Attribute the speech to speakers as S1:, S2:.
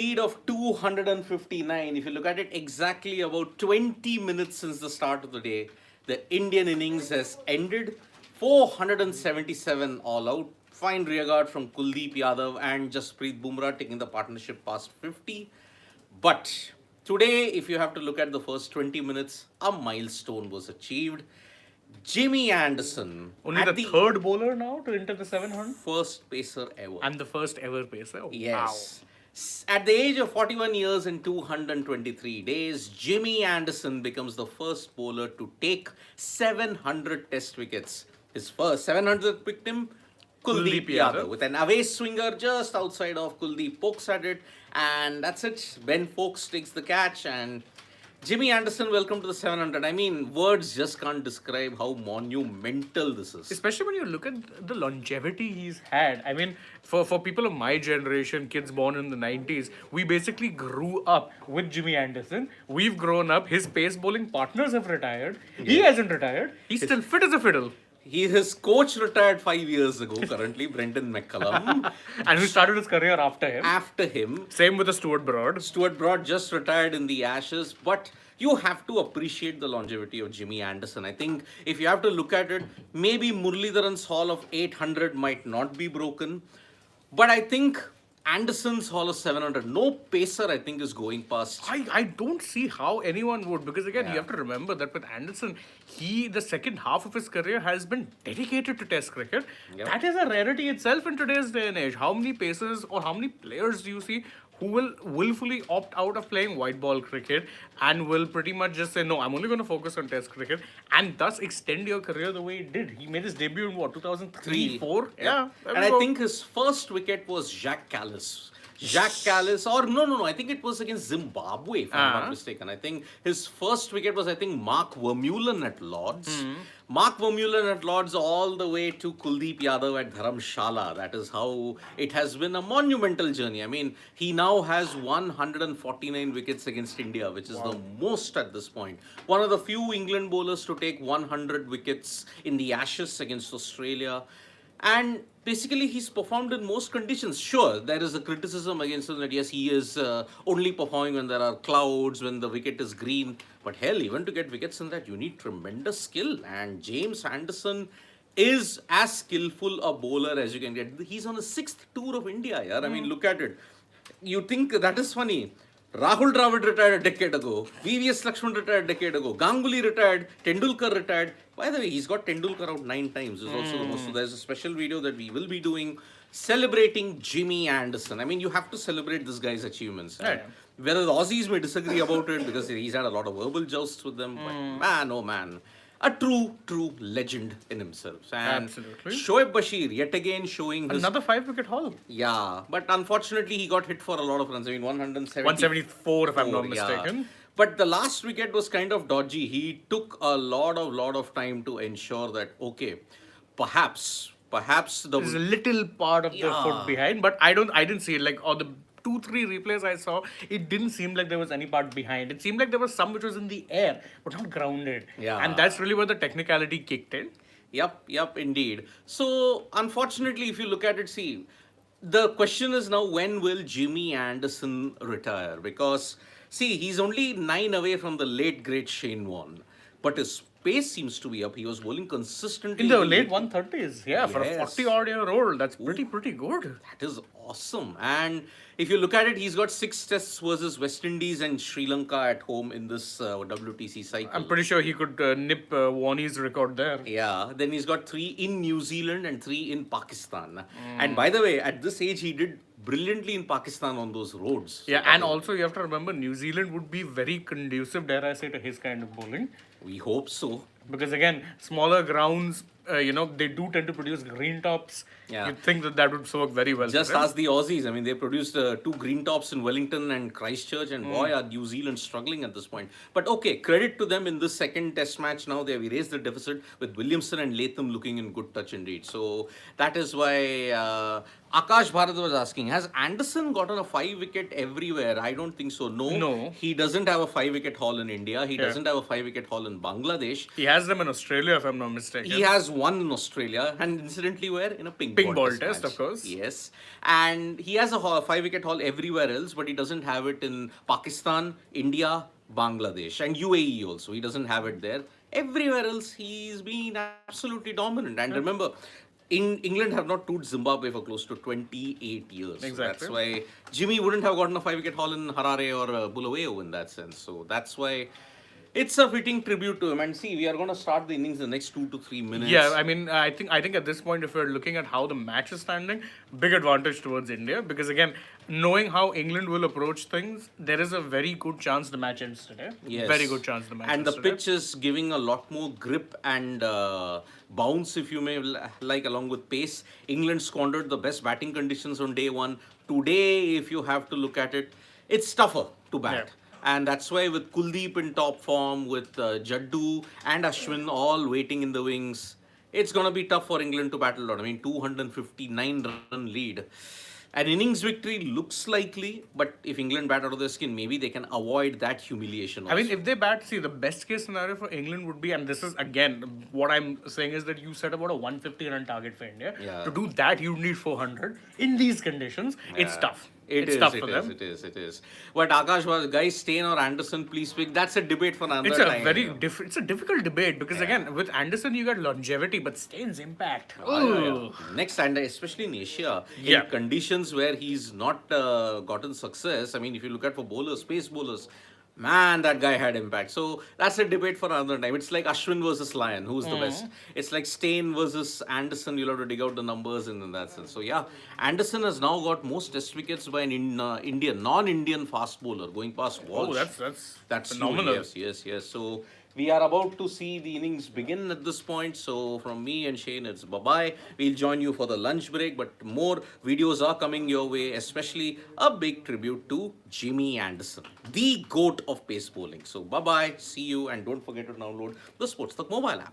S1: lead of 259. If you look at it, exactly about 20 minutes since the start of the day, the Indian innings has ended. 477 all out. Fine rearguard from Kuldeep Yadav and Jasprit Bumrah taking the partnership past 50. But today, if you have to look at the first 20 minutes, a milestone was achieved. Jimmy Anderson,
S2: Only
S1: at
S2: the third bowler now to enter the 700
S1: first pacer ever.
S2: and the first ever pacer.
S1: Yes. At the age of 41 years and 223 days, Jimmy Anderson becomes the first bowler to take 700 test wickets. His first 700th victim, Kuldeep Yadav, with an away swinger just outside of Kuldeep, pokes at it, and that's it. Ben Fowkes takes the catch, and Jimmy Anderson, welcome to the 700. I mean, words just can't describe how monumental this is.
S2: Especially when you look at the longevity he's had. I mean, for people of my generation, kids born in the 90s, we basically grew up with Jimmy Anderson. We've grown up. His pace bowling partners have retired. He hasn't retired. He's still fit as a fiddle.
S1: His coach retired 5 years ago, currently, Brendan McCullum.
S2: And who started his career after him.
S1: After him,
S2: Same with the Stuart Broad.
S1: Stuart Broad just retired in the Ashes, but you have to appreciate the longevity of Jimmy Anderson. I think if you have to look at it, maybe Muralidharan's haul of 800 might not be broken, but I think Anderson's haul of 700, no pacer, I think, is going past.
S2: I don't see how anyone would, because again, you have to remember that with Anderson, the second half of his career has been dedicated to Test cricket.
S1: Yep.
S2: That is a rarity itself in today's day and age. How many pacers or how many players do you see who will willfully opt out of playing white ball cricket and will pretty much just say, no, I'm only going to focus on Test cricket, and thus extend your career the way he did? He made his debut in what, 2003, 4? Yeah.
S1: And I think his first wicket was Jacques Callis. Or no, I think it was against Zimbabwe, if I'm not mistaken. I think his first wicket was, Mark Vermeulen at Lords. Mark Vermeulen at Lords all the way to Kuldeep Yadav at Dharamshala. That is how it has been a monumental journey. I mean, he now has 149 wickets against India, which is the most at this point. One of the few England bowlers to take 100 wickets in the Ashes against Australia. And basically, he's performed in most conditions. Sure, there is a criticism against him that yes, he is only performing when there are clouds, when the wicket is green. But hell, even to get wickets in that, you need tremendous skill. And James Anderson is as skillful a bowler as you can get. He's on the 6th tour of India, yeah. I mean, look at it. You think that is funny. Rahul Dravid retired a decade ago. VVS Lakshman retired a decade ago. Ganguly retired. Tendulkar retired. By the way, he's got Tendulkar out 9 times. Is also the most. So there's a special video that we will be doing celebrating Jimmy Anderson. I mean, you have to celebrate this guy's achievements.
S2: Yeah.
S1: Whether the Aussies may disagree about it because he's had a lot of verbal jousts with them. But man, oh man. A true legend in himself. And
S2: Absolutely.
S1: Shoaib Bashir, yet again showing his...
S2: Another 5-wicket haul.
S1: Yeah, but unfortunately he got hit for a lot of runs. I mean,
S2: 174 if I'm not mistaken.
S1: Yeah. But the last wicket was kind of dodgy. He took a lot of time to ensure that, okay, perhaps
S2: There's a little part of the foot behind, but I didn't see it. Like, or the 2-3 replays I saw, it didn't seem like there was any part behind. It seemed like there was some which was in the air, but not grounded.
S1: Yeah.
S2: And that's really where the technicality kicked in.
S1: Yep, indeed. So, unfortunately, if you look at it, see, the question is now, when will Jimmy Anderson retire? Because, see, he's only 9 away from the late, great Shane Warne. But his pace seems to be up. He was bowling consistently.
S2: In the late 130s, yeah, for a
S1: Yes.
S2: 40-odd-year-old, that's pretty good.
S1: That is awesome. And if you look at it, he's got 6 tests versus West Indies and Sri Lanka at home in this WTC cycle.
S2: I'm pretty sure he could nip Warnie's record there.
S1: Yeah, then he's got 3 in New Zealand and 3 in Pakistan. And by the way, at this age, he did brilliantly in Pakistan on those roads.
S2: Yeah, and also you have to remember, New Zealand would be very conducive, dare I say, to his kind of bowling.
S1: We hope so.
S2: Because again, smaller grounds, they do tend to produce green tops.
S1: Yeah.
S2: You'd think that would work very well.
S1: Just
S2: for them.
S1: ask the Aussies. I mean, they produced 2 green tops in Wellington and Christchurch, and boy, are New Zealand struggling at this point. But okay, credit to them in this second test match now. They have erased the deficit with Williamson and Latham looking in good touch indeed. So that is why Akash Bharat was asking, has Anderson gotten a 5-wicket everywhere? I don't think so.
S2: No.
S1: He doesn't have a 5-wicket haul in India. He doesn't have a 5-wicket haul in Bangladesh.
S2: He has them in Australia, if I'm not mistaken.
S1: He has won in Australia, and incidentally, where in a pink
S2: ball
S1: test
S2: test,
S1: match.
S2: of course.
S1: Yes, and he has a 5-wicket haul everywhere else, but he doesn't have it in Pakistan, India, Bangladesh, and UAE also. He doesn't have it there. Everywhere else, he's been absolutely dominant. And remember, in England have not toured Zimbabwe for close to 28 years.
S2: Exactly.
S1: So that's why Jimmy wouldn't have gotten a 5-wicket haul in Harare or Bulawayo in that sense. So that's why it's a fitting tribute to him. And see, we are going to start the innings in the next 2 to 3 minutes.
S2: Yeah, I mean, I think at this point, if we're looking at how the match is standing, big advantage towards India, because again, knowing how England will approach things, there is a very good chance the match ends today.
S1: Yes.
S2: Very good chance the match
S1: And
S2: ends
S1: the
S2: today.
S1: pitch is giving a lot more grip and bounce, if you may like, along with pace. England squandered the best batting conditions on day one. Today, if you have to look at it, it's tougher to bat.
S2: Yeah.
S1: And that's why with Kuldeep in top form, with Jaddu and Ashwin all waiting in the wings, it's going to be tough for England to battle out. I mean, 259-run lead. An innings victory looks likely, but if England bat out of their skin, maybe they can avoid that humiliation also.
S2: I mean, if they bat, see, the best case scenario for England would be, and this is again, what I'm saying is that you set about a 150 run target for India.
S1: Yeah.
S2: To do that, you need 400. In these conditions, it's tough. It's tough for them.
S1: It is. But Akash was, guys, Stein or Anderson, please pick. That's a debate for another time.
S2: It's a difficult debate because again, with Anderson you got longevity, but Stain's impact.
S1: Next, and especially in Asia,
S2: Yeah.
S1: in conditions where he's not gotten success. I mean, if you look at for bowlers, pace bowlers, man, that guy had impact. So that's a debate for another time. It's like Ashwin versus Lyon, who's the best? It's like Stein versus Anderson. You'll have to dig out the numbers in that sense. So yeah, Anderson has now got most test wickets by an Indian, non-Indian fast bowler, going past Walsh.
S2: Oh, that's
S1: New.
S2: phenomenal.
S1: Yes. So we are about to see the innings begin at this point. So from me and Shane, it's bye-bye. We'll join you for the lunch break, but more videos are coming your way, especially a big tribute to Jimmy Anderson, the GOAT of pace bowling. So bye-bye, see you, and don't forget to download the Sports Talk mobile app.